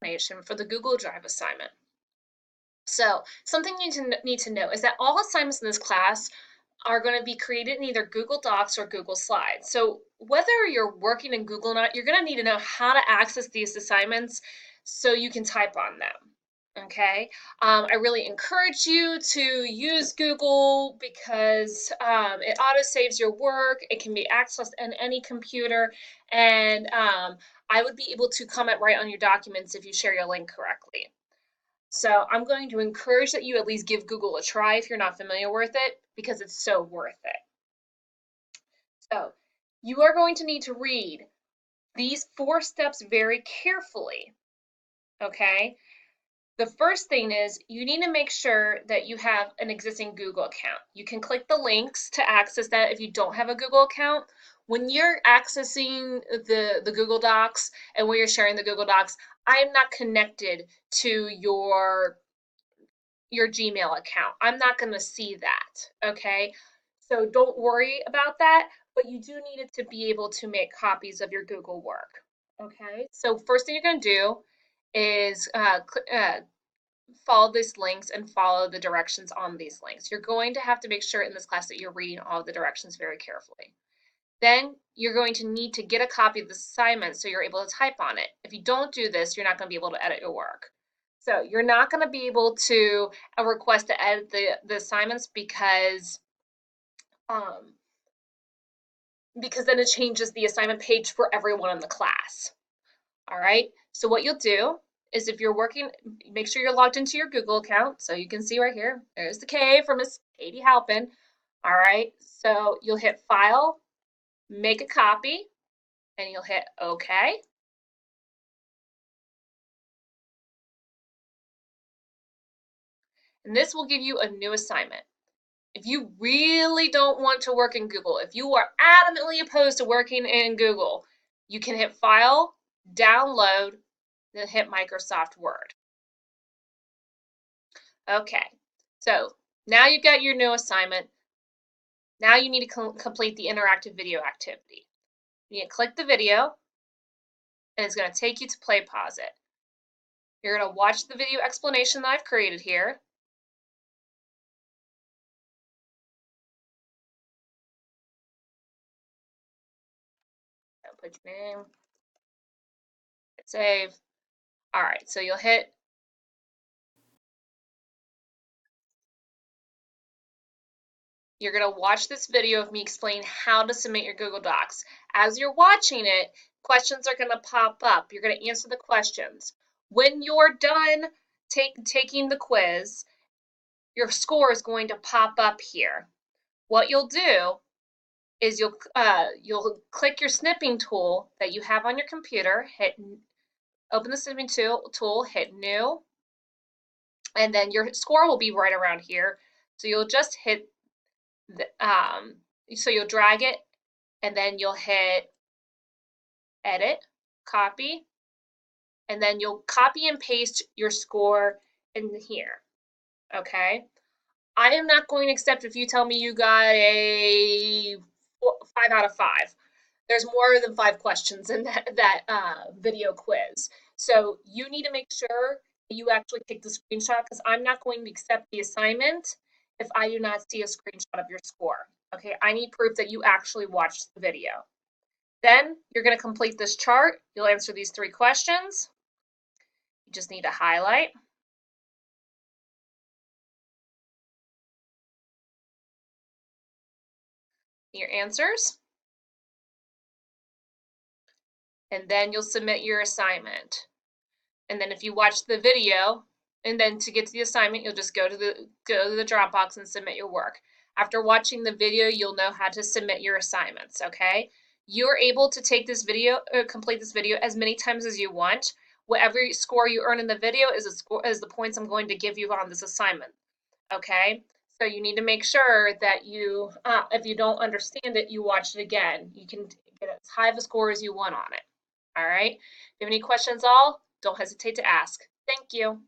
explanation for the Google Drive assignment. So something you need to know is that all assignments in this class are going to be created in either Google Docs or Google Slides. So whether you're working in Google or not, you're going to need to know how to access these assignments so you can type on them. Okay, I really encourage you to use Google because it auto saves your work. It can be accessed on any computer, and I would be able to comment right on your documents if you share your link correctly. So I'm going to encourage that you at least give Google a try if you're not familiar with it, because it's so worth it. So you are going to need to read these 4 steps very carefully, okay? The first thing is you need to make sure that you have an existing Google account. You can click the links to access that if you don't have a Google account. When you're accessing the Google Docs and when you're sharing the Google Docs, I am not connected to your Gmail account. I'm not going to see that, okay? So don't worry about that, but you do need it to be able to make copies of your Google work, okay? So first thing you're going to do is follow these links and follow the directions on these links. You're going to have to make sure in this class that you're reading all of the directions very carefully. Then you're going to need to get a copy of the assignment so you're able to type on it. If you don't do this, you're not going to be able to edit your work. So you're not going to be able to request to edit the assignments um, because then it changes the assignment page for everyone in the class. All right, so what you'll do is if you're working, make sure you're logged into your Google account. So you can see right here, there's the K for Miss Katie Halpin. All right, so you'll hit File, make a copy, and you'll hit OK. And this will give you a new assignment. If you really don't want to work in Google, if you are adamantly opposed to working in Google, you can hit File, Download, then hit Microsoft Word. Okay, so now you've got your new assignment. Now you need to complete the interactive video activity. You need to click the video, and it's going to take you to play pause it. You're going to watch the video explanation that I've created here. Put your name, hit save. All right, so you'll hit You're going to watch this video of me explain how to submit your Google Docs. As you're watching it, questions are going to pop up. You're going to answer the questions. When you're done taking the quiz, your score is going to pop up here. What you'll do is you'll click your snipping tool that you have on your computer, open the snipping tool, hit New, and then your score will be right around here. So you'll just hit so you'll drag it and then you'll hit edit, copy, and then you'll copy and paste your score in here, okay? I am not going to accept if you tell me you got a 5 out of 5. There's more than 5 questions in that video quiz. So you need to make sure you actually take the screenshot because I'm not going to accept the assignment if I do not see a screenshot of your score. Okay, I need proof that you actually watched the video. Then you're going to complete this chart. You'll answer these 3 questions. You just need to highlight. Your answers. And then you'll submit your assignment. And then if you watch the video, and then to get to the assignment, you'll just go to the Dropbox and submit your work. After watching the video, you'll know how to submit your assignments, okay? You're able to take this video, complete this video as many times as you want. Whatever score you earn in the video is the points I'm going to give you on this assignment, okay? So you need to make sure that you, if you don't understand it, you watch it again. You can get as high of a score as you want on it, all right? If you have any questions don't hesitate to ask. Thank you.